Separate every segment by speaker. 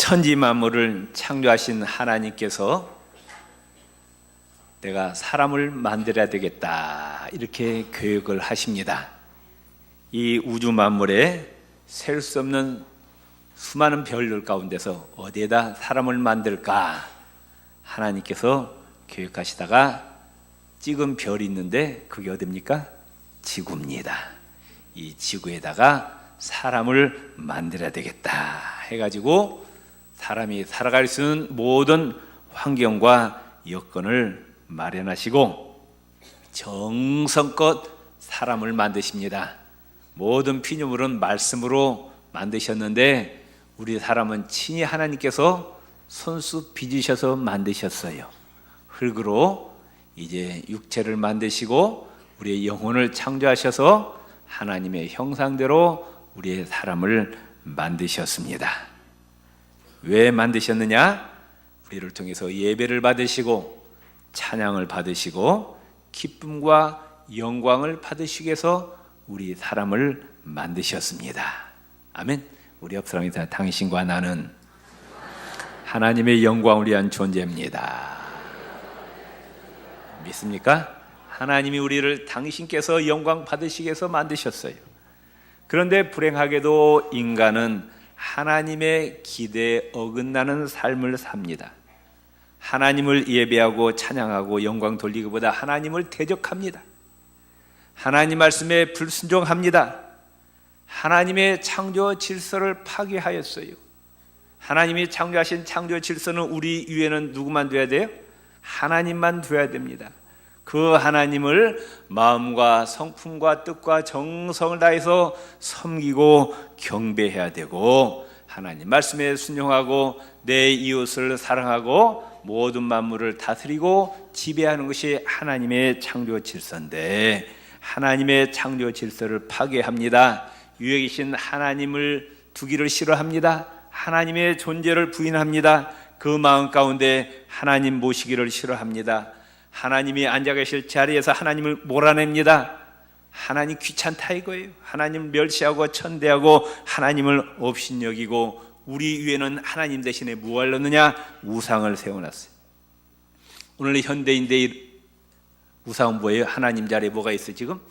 Speaker 1: 천지 만물을 창조하신 하나님께서 내가 사람을 만들어야 되겠다 이렇게 계획을 하십니다. 이 우주 만물에 셀 수 없는 수많은 별들 가운데서 어디에다 사람을 만들까 하나님께서 계획하시다가 찍은 별이 있는데 그게 어디입니까? 지구입니다. 이 지구에다가 사람을 만들어야 되겠다 해가지고 사람이 살아갈 수 있는 모든 환경과 여건을 마련하시고 정성껏 사람을 만드십니다. 모든 피조물은 말씀으로 만드셨는데 우리 사람은 친히 하나님께서 손수 빚으셔서 만드셨어요. 흙으로 이제 육체를 만드시고 우리의 영혼을 창조하셔서 하나님의 형상대로 우리의 사람을 만드셨습니다. 왜 만드셨느냐? 우리를 통해서 예배를 받으시고 찬양을 받으시고 기쁨과 영광을 받으시기 위해서 우리 사람을 만드셨습니다. 아멘. 우리 옆 사람이다. 당신과 나는 하나님의 영광을 위한 존재입니다. 믿습니까? 하나님이 우리를 당신께서 영광 받으시기 위해서 만드셨어요. 그런데 불행하게도 인간은 하나님의 기대에 어긋나는 삶을 삽니다. 하나님을 예배하고 찬양하고 영광 돌리기보다 하나님을 대적합니다. 하나님 말씀에 불순종합니다. 하나님의 창조 질서를 파괴하였어요. 하나님이 창조하신 창조 질서는 우리 위에는 누구만 둬야 돼요? 하나님만 둬야 됩니다. 그 하나님을 마음과 성품과 뜻과 정성을 다해서 섬기고 경배해야 되고 하나님 말씀에 순종하고 내 이웃을 사랑하고 모든 만물을 다스리고 지배하는 것이 하나님의 창조 질서인데 하나님의 창조 질서를 파괴합니다. 위에 계신 하나님을 두기를 싫어합니다. 하나님의 존재를 부인합니다. 그 마음 가운데 하나님 모시기를 싫어합니다. 하나님이 앉아 계실 자리에서 하나님을 몰아냅니다. 하나님 귀찮다 이거예요. 하나님을 멸시하고 천대하고 하나님을 업신여기고 우리 위에는 하나님 대신에 무엇을 넣느냐? 우상을 세워놨어요. 오늘 현대인들의 우상은 뭐예요? 하나님 자리에 뭐가 있어요 지금?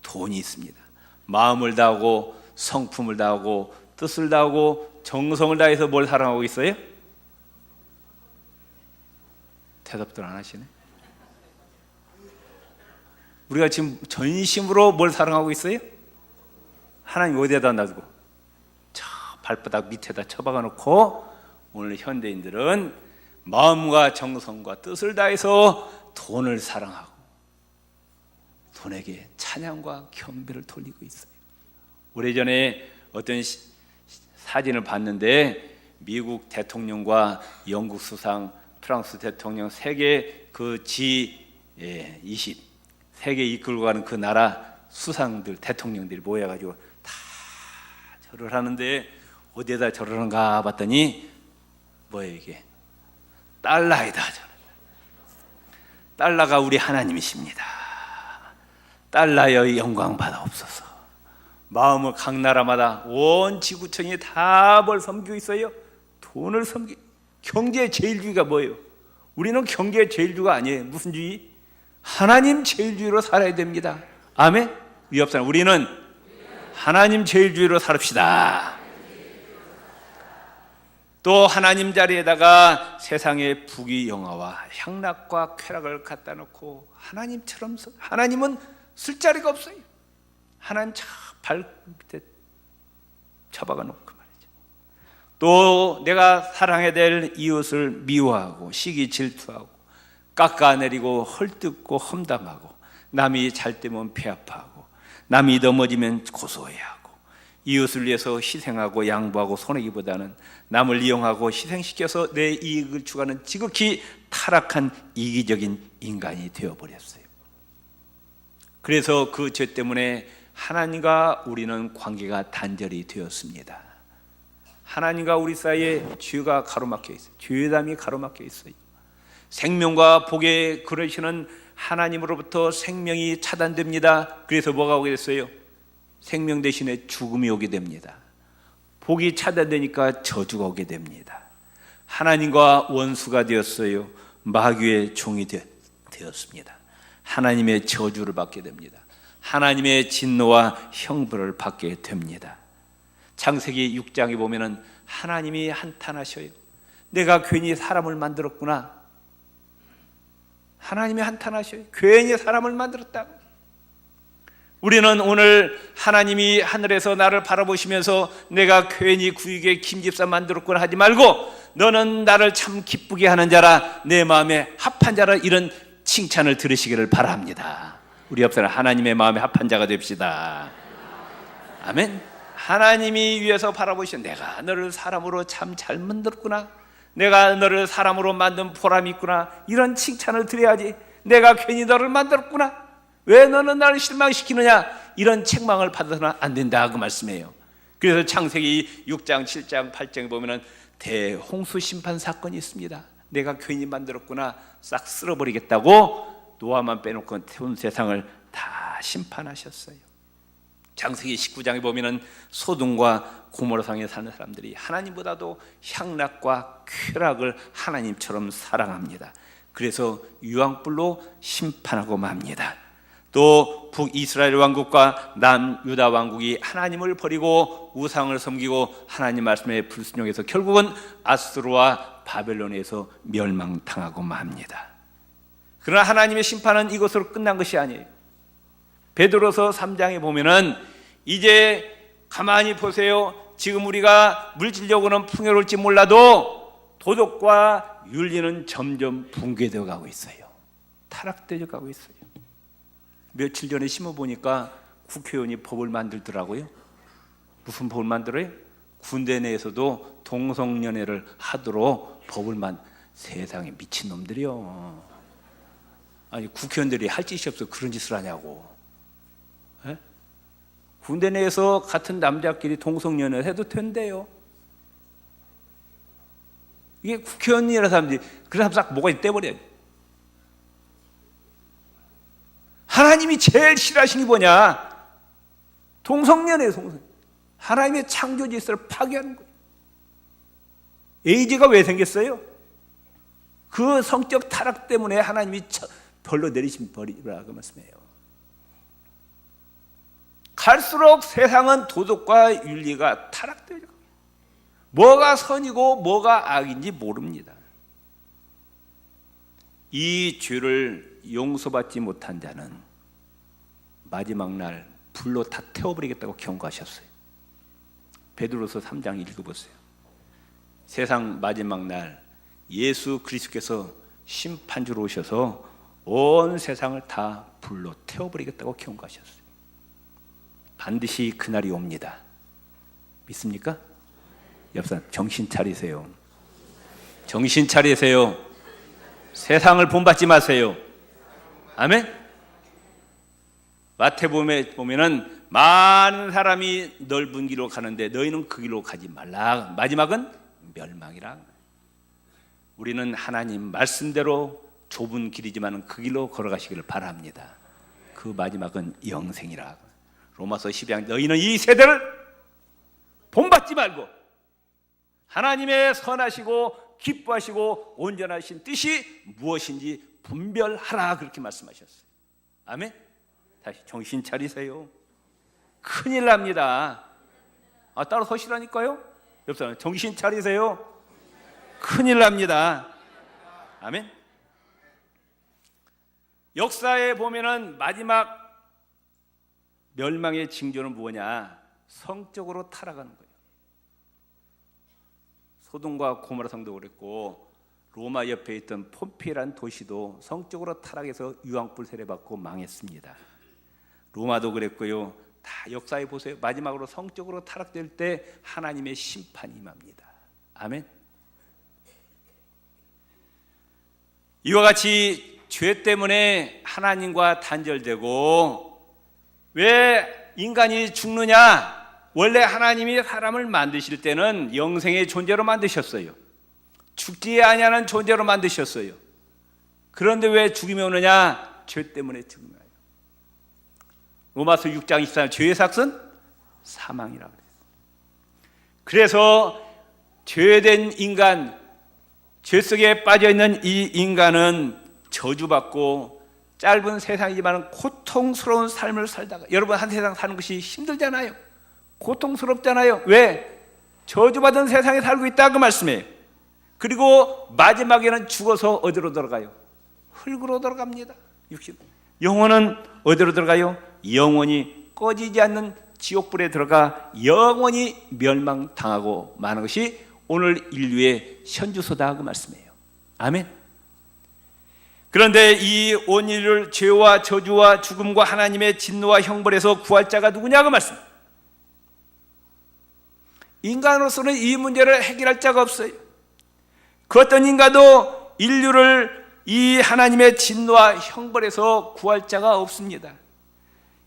Speaker 1: 돈이 있습니다. 마음을 다하고 성품을 다하고 뜻을 다하고 정성을 다해서 뭘 사랑하고 있어요? 대답들 안 하시네. 우리가 지금 전심으로 뭘 사랑하고 있어요? 하나님 어디에다 놔두고 저 발바닥 밑에다 처박아 놓고 오늘 현대인들은 마음과 정성과 뜻을 다해서 돈을 사랑하고 돈에게 찬양과 경배를 돌리고 있어요. 오래전에 어떤 사진을 봤는데 미국 대통령과 영국 수상, 프랑스 대통령 세계 그 G20 세계 이끌고 가는 그 나라 수상들 대통령들이 모여가지고 다 절을 하는데 어디에다 절을 하는가 봤더니 뭐예요 이게? 달러에다 절을. 달러가 우리 하나님이십니다. 달러여 영광 받아옵소서. 마음을 각 나라마다 온 지구촌이 다 뭘 섬기고 있어요? 돈을 섬기. 경제 제일주의가 뭐예요? 우리는 경제 제일주의가 아니에요. 무슨 주의? 하나님 제일주의로 살아야 됩니다. 아멘. 위협 사람 우리는 하나님 제일주의로 살읍시다. 또 하나님 자리에다가 세상의 부귀영화와 향락과 쾌락을 갖다 놓고 하나님처럼 하나님은 쓸 자리가 없어요. 하나님 발 밑에 처박아 놓고 말이죠. 또 내가 사랑해야 될 이웃을 미워하고 시기 질투하고 깎아내리고 헐뜯고 험담하고 남이 잘되면 폐아파하고 남이 넘어지면 고소해하고 이웃을 위해서 희생하고 양보하고 손해기보다는 남을 이용하고 희생시켜서 내 이익을 추구하는 지극히 타락한 이기적인 인간이 되어버렸어요. 그래서 그 죄 때문에 하나님과 우리는 관계가 단절이 되었습니다. 하나님과 우리 사이에 죄가 가로막혀 있어요. 죄담이 가로막혀 있어요. 생명과 복에 그러시는 하나님으로부터 생명이 차단됩니다. 그래서 뭐가 오게 됐어요? 생명 대신에 죽음이 오게 됩니다. 복이 차단되니까 저주가 오게 됩니다. 하나님과 원수가 되었어요. 마귀의 종이 되었습니다. 하나님의 저주를 받게 됩니다. 하나님의 진노와 형벌을 받게 됩니다. 창세기 6장에 보면은 하나님이 한탄하셔요. 내가 괜히 사람을 만들었구나. 하나님이 한탄하셔요. 괜히 사람을 만들었다고. 우리는 오늘 하나님이 하늘에서 나를 바라보시면서 내가 괜히 구육의 김집사 만들었구나 하지 말고, 너는 나를 참 기쁘게 하는 자라, 내 마음에 합한 자라, 이런 칭찬을 들으시기를 바랍니다. 우리 옆 사람 하나님의 마음에 합한 자가 됩시다. 아멘. 하나님이 위에서 바라보시면 내가 너를 사람으로 참 잘 만들었구나, 내가 너를 사람으로 만든 보람이 있구나, 이런 칭찬을 드려야지. 내가 괜히 너를 만들었구나, 왜 너는 나를 실망시키느냐, 이런 책망을 받아서는 안 된다, 그 말씀이에요. 그래서 창세기 6장, 7장, 8장에 보면은 대홍수 심판 사건이 있습니다. 내가 괜히 만들었구나, 싹 쓸어버리겠다고 노아만 빼놓고 온 세상을 다 심판하셨어요. 창세기 19장에 보면은 소돔과 고모라성에 사는 사람들이 하나님보다도 향락과 쾌락을 하나님처럼 사랑합니다. 그래서 유황불로 심판하고 맙니다. 또 북이스라엘 왕국과 남유다 왕국이 하나님을 버리고 우상을 섬기고 하나님 말씀에 불순종해서 결국은 아수르와 바벨론에서 멸망당하고 맙니다. 그러나 하나님의 심판은 이것으로 끝난 것이 아니에요. 베드로서 3장에 보면은 이제 가만히 보세요. 지금 우리가 물질적으로는 풍요로울지 몰라도 도덕과 윤리는 점점 붕괴되어 가고 있어요. 타락되어 가고 있어요. 며칠 전에 심어보니까 국회의원이 법을 만들더라고요. 무슨 법을 만들어요? 군대 내에서도 동성연애를 하도록 법을 세상에 미친놈들이요. 아니, 국회의원들이 할 짓이 없어 그런 짓을 하냐고. 에? 군대 내에서 같은 남자끼리 동성연애를 해도 된대요. 이게 국회의원이라는 사람들이 그 사람 싹 목까지 떼버려요. 하나님이 제일 싫어하시는 게 뭐냐? 동성연애, 하나님의 창조 질서를 파괴하는 거예요. 에이즈가 왜 생겼어요? 그 성적 타락 때문에 하나님이 벌로 내리신 벌이라 그 말씀이에요. 갈수록 세상은 도덕과 윤리가 타락돼요. 뭐가 선이고 뭐가 악인지 모릅니다. 이 죄를 용서받지 못한 자는 마지막 날 불로 다 태워버리겠다고 경고하셨어요. 베드로서 3장 읽어보세요. 세상 마지막 날 예수 그리스도께서 심판주로 오셔서 온 세상을 다 불로 태워버리겠다고 경고하셨어요. 반드시 그날이 옵니다. 믿습니까? 옆 사람 정신 차리세요. 정신 차리세요. 세상을 본받지 마세요. 아멘. 마태복음에 보면은 많은 사람이 넓은 길로 가는데 너희는 그 길로 가지 말라. 마지막은 멸망이라. 우리는 하나님 말씀대로 좁은 길이지만 그 길로 걸어가시기를 바랍니다. 그 마지막은 영생이라. 로마서 12장 너희는 이 세대를 본받지 말고 하나님의 선하시고 기뻐하시고 온전하신 뜻이 무엇인지 분별하라, 그렇게 말씀하셨어요. 아멘. 다시 정신 차리세요. 큰일 납니다. 따로 서시라니까요. 옆 사람 정신 차리세요. 큰일 납니다. 아멘. 역사에 보면은 마지막 멸망의 징조는 뭐냐? 성적으로 타락하는 거예요. 소돔과 고모라 성도 그랬고 로마 옆에 있던 폼페이라는 도시도 성적으로 타락해서 유황불 세례받고 망했습니다. 로마도 그랬고요. 다 역사에 보세요. 마지막으로 성적으로 타락될 때 하나님의 심판이 임합니다. 아멘. 이와 같이 죄 때문에 하나님과 단절되고 왜 인간이 죽느냐? 원래 하나님이 사람을 만드실 때는 영생의 존재로 만드셨어요. 죽지 아니하는 존재로 만드셨어요. 그런데 왜 죽음이 오느냐? 죄 때문에 죽음이 와요. 로마서 6장 24절 죄의 삭은 사망이라고 그랬어요. 그래서 죄된 인간, 죄 속에 빠져있는 이 인간은 저주받고 짧은 세상이지만 고통스러운 삶을 살다가, 여러분 한 세상 사는 것이 힘들잖아요. 고통스럽잖아요. 왜? 저주받은 세상에 살고 있다 그 말씀이에요. 그리고 마지막에는 죽어서 어디로 들어가요? 흙으로 들어갑니다. 육신. 영혼은 어디로 들어가요? 영원히 꺼지지 않는 지옥불에 들어가 영원히 멸망당하고 마는 것이 오늘 인류의 현주소다 그 말씀이에요. 아멘. 그런데 이 온 인류를 죄와 저주와 죽음과 하나님의 진노와 형벌에서 구할 자가 누구냐 그 말씀. 인간으로서는 이 문제를 해결할 자가 없어요. 그 어떤 인간도 인류를 이 하나님의 진노와 형벌에서 구할 자가 없습니다.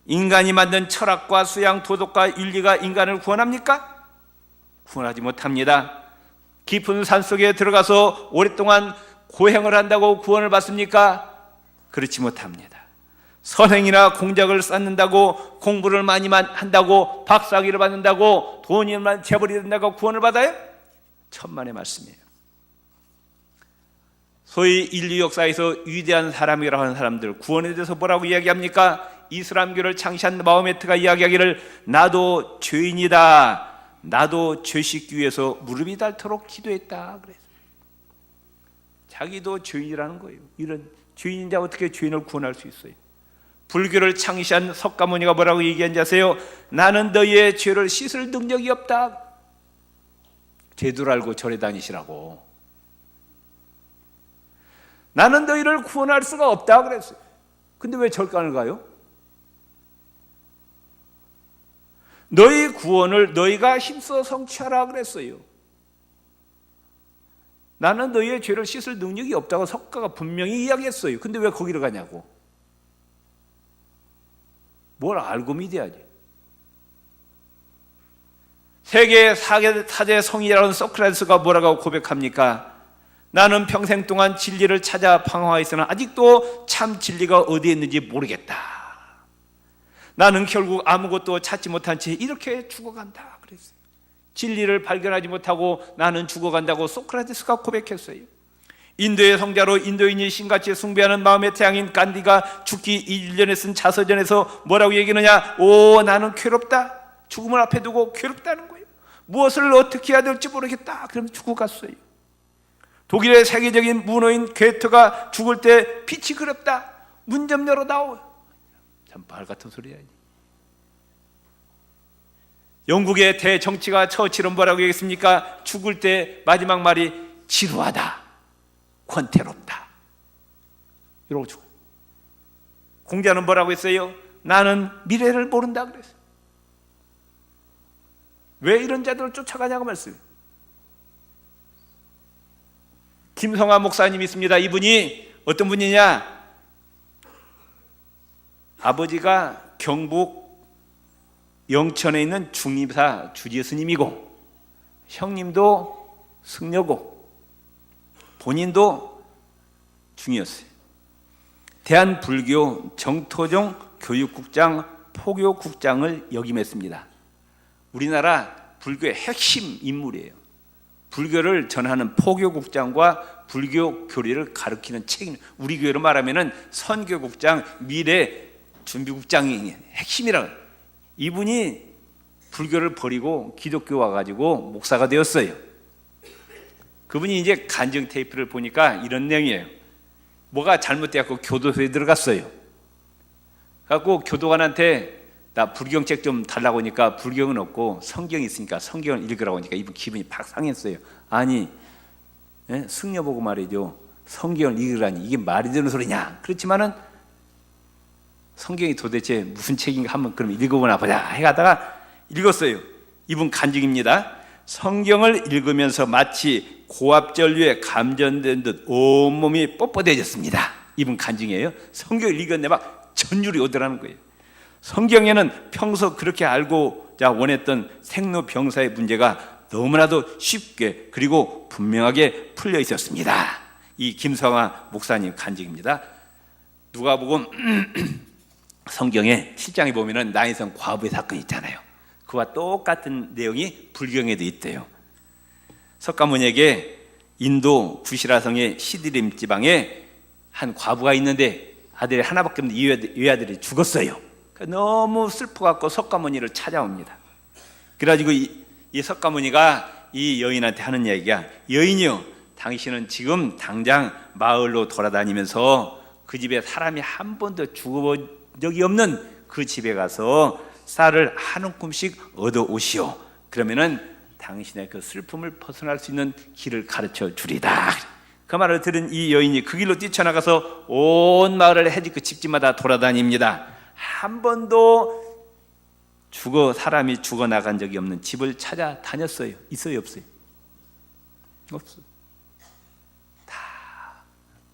Speaker 1: 인간이 만든 철학과 수양, 도덕과 윤리가 인간을 구원합니까? 구원하지 못합니다. 깊은 산속에 들어가서 오랫동안 고행을 한다고 구원을 받습니까? 그렇지 못합니다. 선행이나 공작을 쌓는다고, 공부를 많이 한다고, 박사학위를 받는다고, 돈이 재벌이 된다고 구원을 받아요? 천만의 말씀이에요. 소위 인류 역사에서 위대한 사람이라고 하는 사람들, 구원에 대해서 뭐라고 이야기합니까? 이슬람교를 창시한 마호메트가 이야기하기를 나도 죄인이다, 나도 죄 씻기 위해서 무릎이 닳도록 기도했다 그래서 자기도 죄인이라는 거예요. 이런 죄인인 자 어떻게 죄인을 구원할 수 있어요? 불교를 창시한 석가모니가 뭐라고 얘기한지 아세요? 나는 너희의 죄를 씻을 능력이 없다. 죄들 알고 절에 다니시라고. 나는 너희를 구원할 수가 없다 그랬어요. 근데 왜 절간을 가요? 너희 구원을 너희가 힘써 성취하라 그랬어요. 나는 너희의 죄를 씻을 능력이 없다고 석가가 분명히 이야기했어요. 근데 왜 거기로 가냐고. 뭘 알고 믿어야지. 세계 사제 성인이라는 소크라테스가 뭐라고 고백합니까? 나는 평생 동안 진리를 찾아 방황하였으나 아직도 참 진리가 어디에 있는지 모르겠다. 나는 결국 아무것도 찾지 못한 채 이렇게 죽어간다 그랬어요. 진리를 발견하지 못하고 나는 죽어간다고 소크라테스가 고백했어요. 인도의 성자로 인도인이 신같이 숭배하는 마음의 태양인 간디가 죽기 2일 전에 쓴 자서전에서 뭐라고 얘기하느냐? 오, 나는 괴롭다. 죽음을 앞에 두고 괴롭다는 거예요. 무엇을 어떻게 해야 될지 모르겠다. 그러면 죽어갔어요. 독일의 세계적인 문어인 괴테가 죽을 때 빛이 그렵다. 문 좀 열어다오. 참 말 같은 소리야. 영국의 대정치가 처칠은 뭐라고 얘기했습니까? 죽을 때 마지막 말이 지루하다, 권태롭다 이러고 죽어요. 공자는 뭐라고 했어요? 나는 미래를 모른다 그랬어요. 왜 이런 자들을 쫓아가냐고 말씀해요. 김성화 목사님이 있습니다. 이분이 어떤 분이냐? 아버지가 경북 영천에 있는 중림사 주지 스님이고, 형님도 승려고, 본인도 중이었어요. 대한불교 정토종 교육국장, 포교국장을 역임했습니다. 우리나라 불교의 핵심 인물이에요. 불교를 전하는 포교국장과 불교 교리를 가르치는 책임, 우리 교회로 말하면 선교국장, 미래 준비국장이 핵심이라고. 이분이 불교를 버리고 기독교 와가지고 목사가 되었어요. 그분이 이제 간증 테이프를 보니까 이런 내용이에요. 뭐가 잘못돼갖고 교도소에 들어갔어요. 그래갖고 교도관한테 나 불경책 좀 달라고 하니까 불경은 없고 성경이 있으니까 성경을 읽으라고 하니까 이분 기분이 팍 상했어요. 아니, 승려 보고 말이죠. 성경을 읽으라니 이게 말이 되는 소리냐? 그렇지만은 성경이 도대체 무슨 책인가 한번 그럼 읽어보나 보자 해가다가 읽었어요. 이분 간증입니다. 성경을 읽으면서 마치 고압전류에 감전된 듯 온몸이 뻣뻣해졌습니다. 이분 간증이에요. 성경을 읽었는데 막 전율이 오더라는 거예요. 성경에는 평소 그렇게 알고자 원했던 생로병사의 문제가 너무나도 쉽게 그리고 분명하게 풀려 있었습니다. 이 김성화 목사님 간증입니다. 누가복음 성경에 7장에 보면은 나인성 과부의 사건이 있잖아요. 그 그와 똑같은 내용이 불경에도 있대요. 석가모니에게 인도 구시라성의 시드림 지방에 한 과부가 있는데 아들이 하나밖에 없는 이 아들이 죽었어요. 너무 슬퍼갖고 석가모니를 찾아옵니다. 그래가지고 이 석가모니가 이 여인한테 하는 얘기가, 여인이요, 당신은 지금 당장 마을로 돌아다니면서 그 집에 사람이 한 번도 죽어본 적이 없는 그 집에 가서 쌀을 한 움큼씩 얻어 오시오. 그러면은 당신의 그 슬픔을 벗어날 수 있는 길을 가르쳐 주리다. 그 말을 들은 이 여인이 그 길로 뛰쳐나가서 온 마을을 그 집집마다 돌아다닙니다. 한 번도 사람이 죽어나간 적이 없는 집을 찾아다녔어요. 있어요, 없어요? 없어요. 다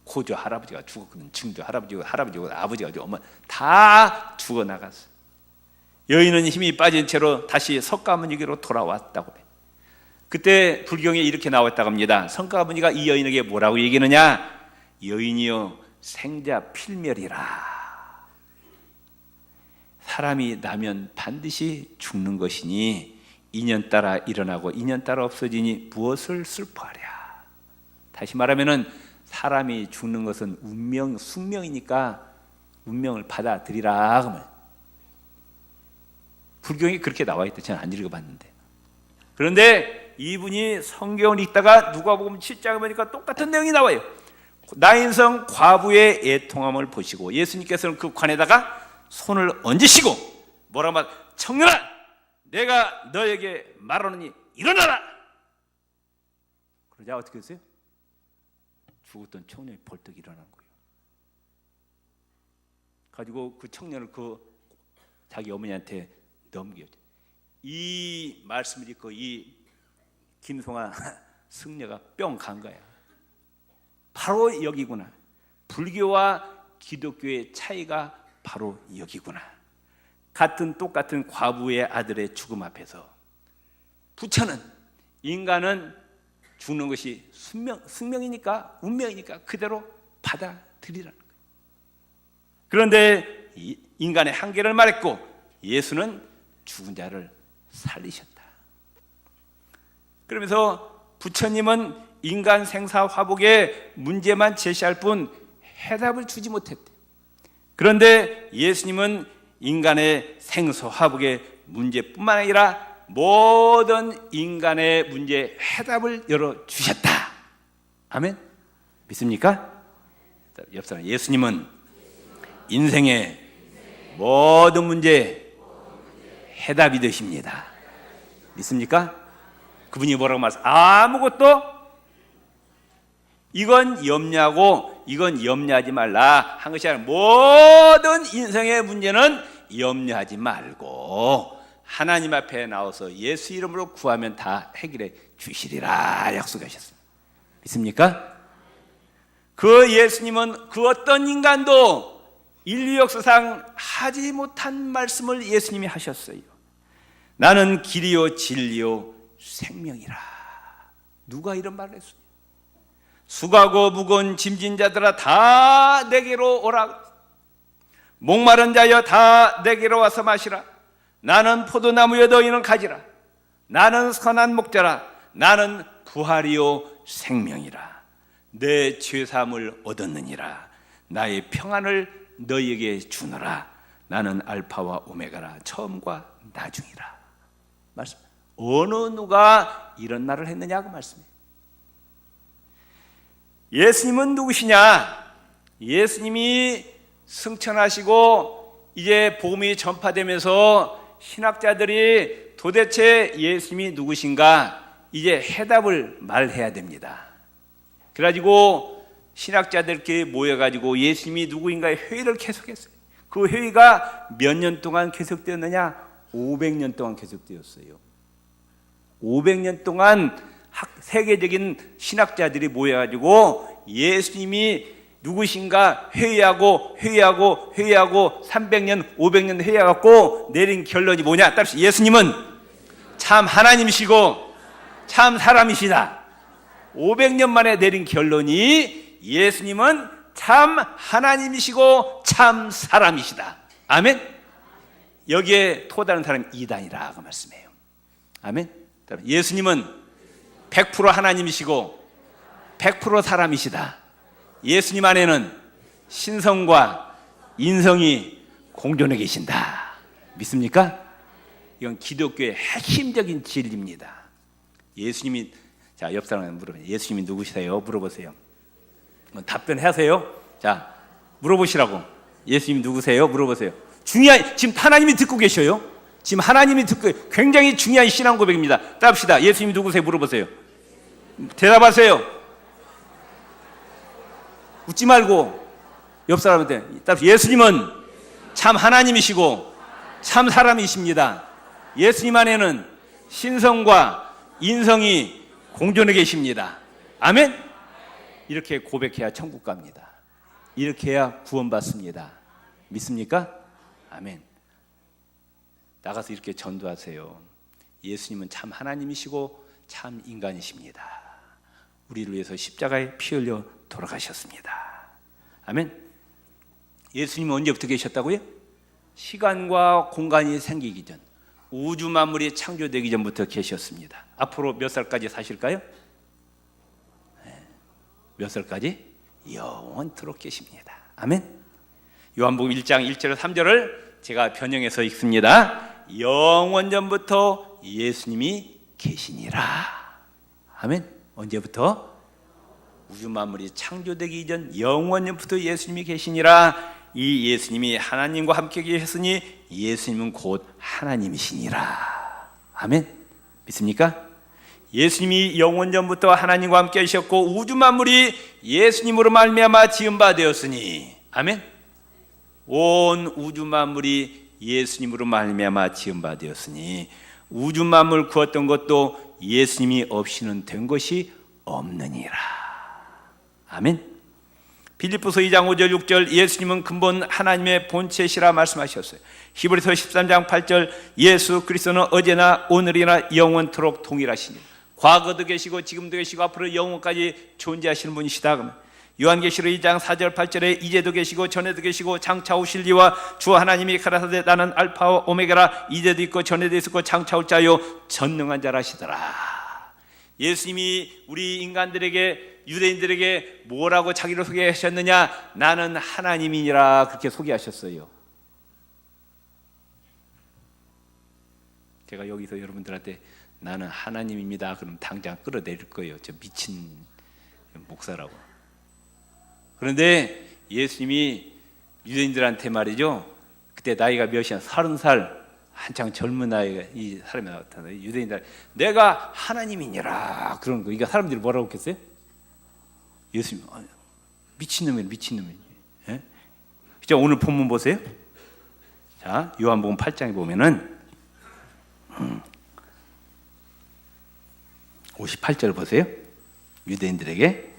Speaker 1: 고조 할아버지가 죽었거든. 증조 할아버지고 아버지가 엄마 다 죽어나갔어요. 여인은 힘이 빠진 채로 다시 석가모니에게로 돌아왔다고 해요. 그때 불경에 이렇게 나왔다고 합니다. 석가모니가 이 여인에게 뭐라고 얘기하느냐? 여인이여, 생자 필멸이라. 사람이 나면 반드시 죽는 것이니 인연 따라 일어나고 인연 따라 없어지니 무엇을 슬퍼하랴. 다시 말하면은 사람이 죽는 것은 운명, 숙명이니까 운명을 받아들이라. 그러면 불경에 그렇게 나와 있다. 저는 안 읽어봤는데. 그런데 이분이 성경을 읽다가 누가복음 7장에 보니까 똑같은 내용이 나와요. 나인성 과부의 애통함을 보시고 예수님께서는 그 관에다가 손을 얹으시고 뭐라고 말? 청년아, 내가 너에게 말하노니 일어나라. 그러자 어떻게 했어요? 죽었던 청년이 벌떡 일어난 거예요. 가지고 그 청년을 자기 어머니한테 넘겨줘. 이 말씀을 읽고 이 김송아 승려가 뿅 간 거야. 바로 여기구나. 불교와 기독교의 차이가 바로 여기구나. 똑같은 과부의 아들의 죽음 앞에서 부처는, 인간은 죽는 것이 숙명이니까 운명이니까 그대로 받아들이라는 거예요. 그런데 인간의 한계를 말했고 예수는 죽은 자를 살리셨다. 그러면서 부처님은 인간 생사 화복의 문제만 제시할 뿐 해답을 주지 못했대. 그런데 예수님은 인간의 생사 화복의 문제뿐만 아니라 모든 인간의 문제에 해답을 열어주셨다. 아멘? 믿습니까? 옆 사람, 예수님은 인생의 모든 문제에 해답이 되십니다. 믿습니까? 그분이 뭐라고 말씀? 아무것도 이건 염려하고 이건 염려하지 말라 한 것이 아니라 모든 인생의 문제는 염려하지 말고 하나님 앞에 나와서 예수 이름으로 구하면 다 해결해 주시리라 약속하셨습니다. 믿습니까? 그 예수님은 그 어떤 인간도 인류 역사상 하지 못한 말씀을 예수님이 하셨어요. 나는 길이요 진리요 생명이라. 누가 이런 말을 했어요? 수고하고 무거운 짐진 자들아 다 내게로 오라. 목마른 자여 다 내게로 와서 마시라. 나는 포도나무여 너희는 가지라. 나는 선한 목자라. 나는 부활이요 생명이라. 내 죄사함을 얻었느니라. 나의 평안을 너희에게 주노라. 나는 알파와 오메가라. 처음과 나중이라. 말씀. 어느 누가 이런 말을 했느냐고 말씀이에요. 예수님은 누구시냐? 예수님이 승천하시고 이제 복음이 전파되면서 신학자들이 도대체 예수님이 누구신가 이제 해답을 말해야 됩니다. 그래가지고 신학자들끼리 모여가지고 예수님이 누구인가의 회의를 계속했어요. 그 회의가 몇 년 동안 계속되었느냐? 500년 동안 계속되었어요. 500년 동안 세계적인 신학자들이 모여가지고 예수님이 누구신가 회의하고 300년, 500년 회의하고 내린 결론이 뭐냐? 따라서 예수님은 참 하나님이시고 참 사람이시다. 500년 만에 내린 결론이 예수님은 참 하나님이시고 참 사람이시다. 아멘? 여기에 토다는 사람이 이단이라고 말씀해요. 아멘. 예수님은 100% 하나님이시고 100% 사람이시다. 예수님 안에는 신성과 인성이 공존해 계신다. 믿습니까? 이건 기독교의 핵심적인 진리입니다. 예수님이, 자, 옆 사람한테 물어보세요. 예수님이 누구시세요? 물어보세요. 답변하세요. 자, 물어보시라고. 예수님이 누구세요? 물어보세요. 지금 하나님이 듣고 계셔요. 지금 하나님이 듣고, 굉장히 중요한 신앙 고백입니다. 따릅시다. 예수님이 누구세요? 물어보세요. 대답하세요. 웃지 말고 옆 사람한테 따릅시다. 예수님은 참 하나님이시고 참 사람이십니다. 예수님 안에는 신성과 인성이 공존해 계십니다. 아멘. 이렇게 고백해야 천국 갑니다. 이렇게 해야 구원받습니다. 믿습니까? 아멘. 나가서 이렇게 전도하세요. 예수님은 참 하나님이시고 참 인간이십니다. 우리를 위해서 십자가에 피 흘려 돌아가셨습니다. 아멘. 예수님은 언제부터 계셨다고요? 시간과 공간이 생기기 전, 우주 만물이 창조되기 전부터 계셨습니다. 앞으로 몇 살까지 사실까요? 몇 살까지? 영원토록 계십니다. 아멘. 요한복음 1장 1절 3절을 제가 변형해서 읽습니다. 영원전부터 예수님이 계시니라. 아멘. 언제부터? 우주 만물이 창조되기 전 영원전부터 예수님이 계시니라. 이 예수님이 하나님과 함께 계셨으니 예수님은 곧 하나님이시니라. 아멘. 믿습니까? 예수님이 영원전부터 하나님과 함께 하셨고 우주 만물이 예수님으로 말미암아 지은 바 되었으니, 아멘. 온 우주 만물이 예수님으로 말미암아 지은 바 되었으니 우주 만물 구었던 것도 예수님이 없이는 된 것이 없느니라. 아멘. 빌립보서 2장 5절 6절 예수님은 근본 하나님의 본체시라 말씀하셨어요. 히브리서 13장 8절 예수 그리스도는 어제나 오늘이나 영원토록 동일하시니, 과거도 계시고 지금도 계시고 앞으로 영원까지 존재하시는 분이시다. 요한계시록 2장 4절 8절에 이제도 계시고 전에도 계시고 장차 오실 이와 주 하나님이 가라사대 나는 알파와 오메가라, 이제도 있고 전에도 있었고 장차 올 자요 전능한 자라 하시더라. 예수님이 우리 인간들에게, 유대인들에게 뭐라고 자기를 소개하셨느냐? 나는 하나님이니라, 그렇게 소개하셨어요. 제가 여기서 여러분들한테 나는 하나님입니다 그럼 당장 끌어내릴 거예요. 저 미친 목사라고. 그런데 예수님이 유대인들한테 말이죠, 그때 나이가 몇이야? 30살, 한창 젊은 나이가 이 사람이 나타나요. 유대인들 내가 하나님이니라 그런 거. 이게 사람들이 뭐라고 했겠어요? 예수님 미친놈이네, 미친놈이네. 예? 자, 오늘 본문 보세요. 자, 요한복음 8장에 보면은 58절 보세요. 유대인들에게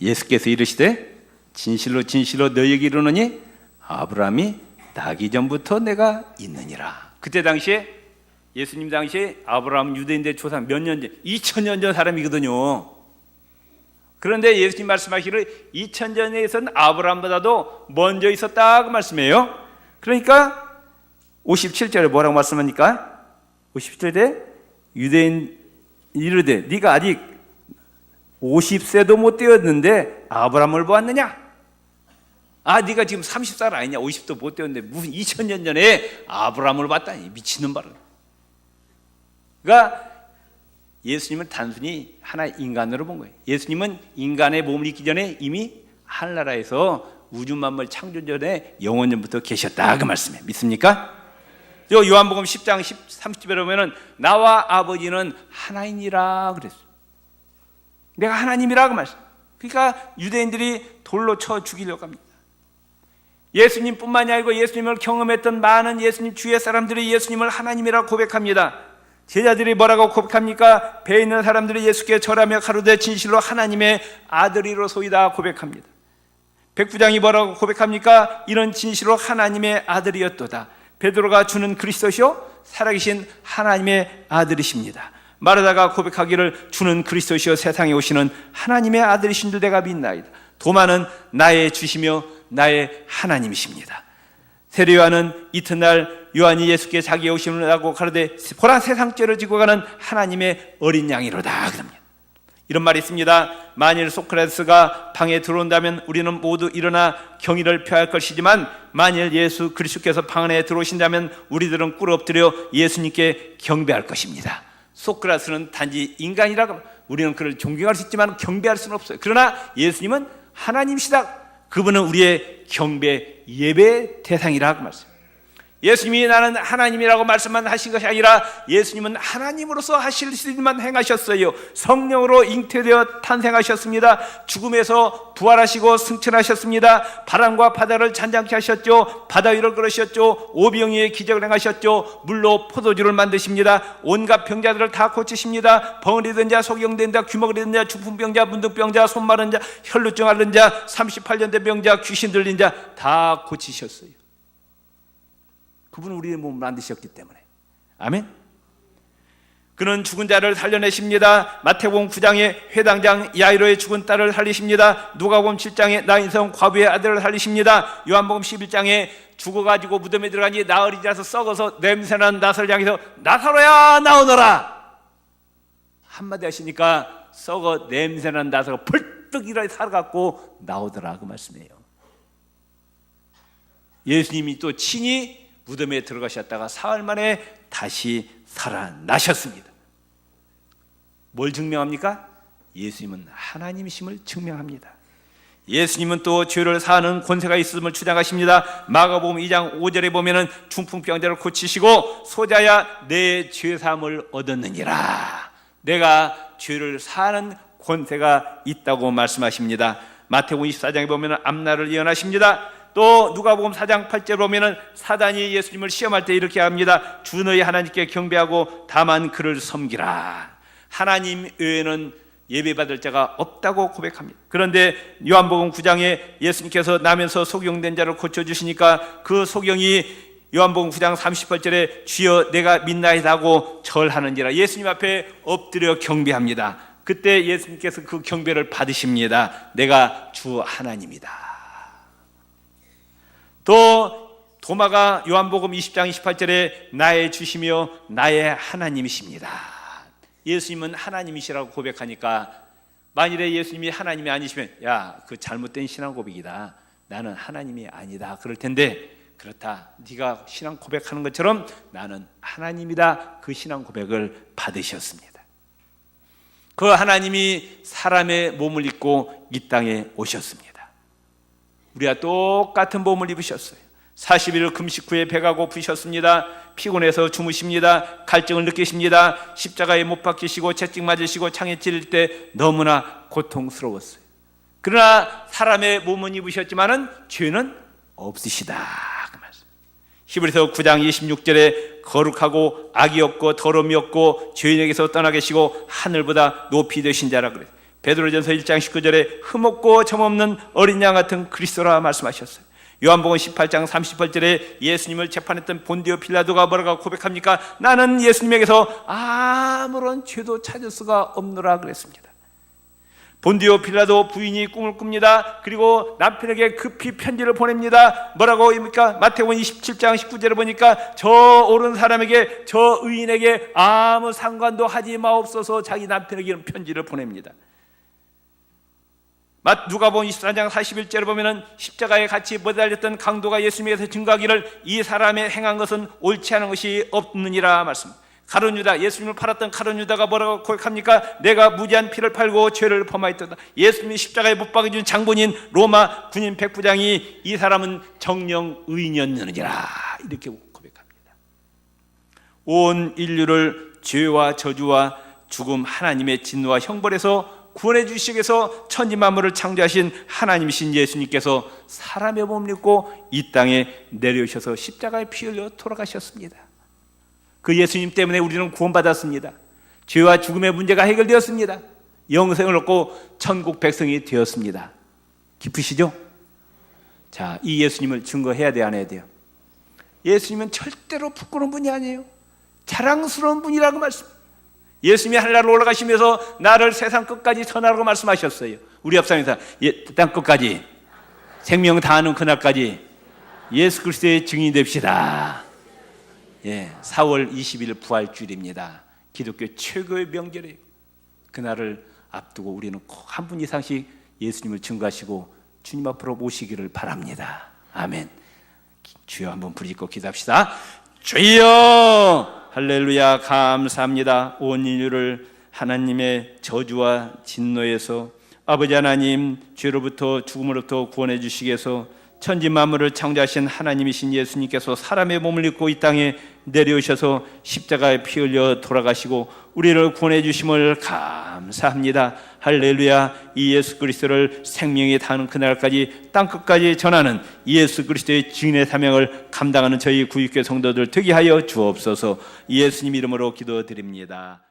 Speaker 1: 예수께서 이르시되 진실로 진실로 너희에게 이르노니 아브라함이 나기 전부터 내가 있느니라. 그때 당시에 예수님 당시에 아브라함 유대인들 조상 몇 년 전, 2000년 전 사람이거든요. 그런데 예수님 말씀하시기를 2000년 전에서는 아브라함보다도 먼저 있었다고 말씀해요. 그러니까 57절에 뭐라고 말씀합니까? 57절에 유대인 이르되 네가 아직 50세도 못 되었는데 아브라함을 보았느냐? 아, 네가 지금 30살 아니냐? 50도 못 되었는데 무슨 2000년 전에 아브라함을 봤다니, 미치는 바를. 그러니까 예수님은 단순히 하나의 인간으로 본 거예요. 예수님은 인간의 몸을 입기 전에 이미 하늘나라에서 우주 만물 창조 전에 영원전부터 계셨다, 그 말씀이에요. 믿습니까? 요한복음 10장 30절에 보면은 나와 아버지는 하나이니라 그랬어요. 내가 하나님이라고 말씀. 그러니까 유대인들이 돌로 쳐 죽이려고 합니다. 예수님뿐만이 아니고 예수님을 경험했던 많은 예수님 주위의 사람들이 예수님을 하나님이라고 고백합니다. 제자들이 뭐라고 고백합니까? 배에 있는 사람들이 예수께 절하며 가로되 진실로 하나님의 아들이로소이다 고백합니다. 백부장이 뭐라고 고백합니까? 이런 진실로 하나님의 아들이었도다. 베드로가 주는 그리스도시요 살아계신 하나님의 아들이십니다. 마르다가 고백하기를 주는 그리스도시요 세상에 오시는 하나님의 아들이신 줄 내가 믿나이다. 도마는 나의 주시며 나의 하나님이십니다. 세례요한은 이튿날 요한이 예수께 자기의 오심을 하고 가로되 보라 세상 죄를 지고 가는 하나님의 어린 양이로다 그럽니다. 이런 말이 있습니다. 만일 소크라테스가 방에 들어온다면 우리는 모두 일어나 경의를 표할 것이지만 만일 예수 그리스도께서 방 안에 들어오신다면 우리들은 꿇어 엎드려 예수님께 경배할 것입니다. 소크라테스는 단지 인간이라고, 우리는 그를 존경할 수 있지만 경배할 수는 없어요. 그러나 예수님은 하나님이시다. 그분은 우리의 경배 예배 대상이라고 말씀합니다. 예수님이 나는 하나님이라고 말씀만 하신 것이 아니라 예수님은 하나님으로서 하실 수 있는 일만 행하셨어요. 성령으로 잉태되어 탄생하셨습니다. 죽음에서 부활하시고 승천하셨습니다. 바람과 바다를 잔잔케 하셨죠. 바다 위를 걸으셨죠. 오병이의 기적을 행하셨죠. 물로 포도주를 만드십니다. 온갖 병자들을 다 고치십니다. 벙어리든 자, 소경된 자, 귀머거리든 자, 중풍병자, 문둥병자, 손마른 자, 혈루증 앓는 자, 38년 된 병자, 귀신 들린 자 다 고치셨어요. 그분은 우리의 몸을 만드셨기 때문에. 아멘. 그는 죽은 자를 살려내십니다. 마태복음 9장에 회당장 야이로의 죽은 딸을 살리십니다. 누가복음 7장에 나인성 과부의 아들을 살리십니다. 요한복음 11장에 죽어가지고 무덤에 들어가니 나흘이라서 썩어서 냄새나는 나사로를 향해서 나사로야 나오너라 한마디 하시니까 썩어 냄새나는 나사로가 벌떡 일어나 살아갖고 나오더라 그 말씀이에요. 예수님이 또 친히 무덤에 들어가셨다가 사흘 만에 다시 살아나셨습니다. 뭘 증명합니까? 예수님은 하나님이심을 증명합니다. 예수님은 또 죄를 사하는 권세가 있음을 주장하십니다. 마가복음 2장 5절에 보면은 중풍병자를 고치시고 소자야 내 죄사함을 얻었느니라. 내가 죄를 사하는 권세가 있다고 말씀하십니다. 마태복음 24장에 보면은 앞날을 예언하십니다. 또 누가복음 4장 8절에 보면은 사단이 예수님을 시험할 때 이렇게 합니다. 주 너희 하나님께 경배하고 다만 그를 섬기라. 하나님 외에는 예배받을 자가 없다고 고백합니다. 그런데 요한복음 9장에 예수님께서 나면서 소경된 자를 고쳐주시니까 그 소경이 요한복음 9장 38절에 주여 내가 믿나이다 하고 절하는지라 예수님 앞에 엎드려 경배합니다. 그때 예수님께서 그 경배를 받으십니다. 내가 주 하나님이다. 또 도마가 요한복음 20장 28절에 나의 주시며 나의 하나님이십니다. 예수님은 하나님이시라고 고백하니까 만일에 예수님이 하나님이 아니시면 야, 그 잘못된 신앙 고백이다. 나는 하나님이 아니다. 그럴 텐데 그렇다. 네가 신앙 고백하는 것처럼 나는 하나님이다. 그 신앙 고백을 받으셨습니다. 그 하나님이 사람의 몸을 입고 이 땅에 오셨습니다. 우리와 똑같은 몸을 입으셨어요. 40일 금식 후에 배가 고프셨습니다. 피곤해서 주무십니다. 갈증을 느끼십니다. 십자가에 못 박히시고 채찍 맞으시고 창에 찔릴 때 너무나 고통스러웠어요. 그러나 사람의 몸은 입으셨지만은 죄는 없으시다 그 말씀. 히브리서 9장 26절에 거룩하고 악이 없고 더러움이 없고 죄인에게서 떠나 계시고 하늘보다 높이 되신 자라 그래요. 베드로전서 1장 19절에 흠없고 점없는 어린 양 같은 그리스도라 말씀하셨어요. 요한복음 18장 38절에 예수님을 재판했던 본디오 빌라도가 뭐라고 고백합니까? 나는 예수님에게서 아무런 죄도 찾을 수가 없노라 그랬습니다. 본디오 빌라도 부인이 꿈을 꿉니다. 그리고 남편에게 급히 편지를 보냅니다. 뭐라고 합니까? 마태복음 27장 19절에 보니까 저 옳은 사람에게 저 의인에게 아무 상관도 하지 마옵소서 자기 남편에게 이런 편지를 보냅니다. 누가복음 24장 41절에 보면은 십자가에 같이 매달렸던 강도가 예수님에게서 증거하기를 이 사람의 행한 것은 옳지 않은 것이 없느니라 말씀입니다. 가룟 유다, 예수님을 팔았던 가룟 유다가 뭐라고 고백합니까? 내가 무지한 피를 팔고 죄를 범하였다. 예수님이 십자가에 못 박아준 장본인 로마 군인 백부장이 이 사람은 정령 의인이었느니라 이렇게 고백합니다. 온 인류를 죄와 저주와 죽음 하나님의 진노와 형벌에서 구원해 주시기 위해서 천지만물을 창조하신 하나님이신 예수님께서 사람의 몸을 입고 이 땅에 내려오셔서 십자가에 피 흘려 돌아가셨습니다. 그 예수님 때문에 우리는 구원받았습니다. 죄와 죽음의 문제가 해결되었습니다. 영생을 얻고 천국 백성이 되었습니다. 기쁘시죠? 자, 이 예수님을 증거해야 돼요, 안 해야 돼요? 예수님은 절대로 부끄러운 분이 아니에요. 자랑스러운 분이라고 말씀. 예수님이 하늘나라로 올라가시면서 나를 세상 끝까지 전하라고 말씀하셨어요. 우리 앞상에서 땅 끝까지 생명 다하는 그날까지 예수 그리스도의 증인이 됩시다. 4월 20일 부활주일입니다. 기독교 최고의 명절이에요. 그날을 앞두고 우리는 꼭 한 분 이상씩 예수님을 증거하시고 주님 앞으로 모시기를 바랍니다. 아멘. 주여 한번 부르짖고 기도합시다. 주여 할렐루야. 감사합니다. 온 인류를 하나님의 저주와 진노에서 아버지 하나님 죄로부터 죽음으로부터 구원해 주시기 위해서 천지 만물을 창조하신 하나님이신 예수님께서 사람의 몸을 입고 이 땅에 내려오셔서 십자가에 피 흘려 돌아가시고 우리를 구원해 주심을 감사합니다. 할렐루야. 이 예수 그리스도를 생명이 닿는 그날까지 땅끝까지 전하는 예수 그리스도의 증인의 사명을 감당하는 저희 구육교 성도들 되게 하여 주옵소서. 예수님 이름으로 기도드립니다.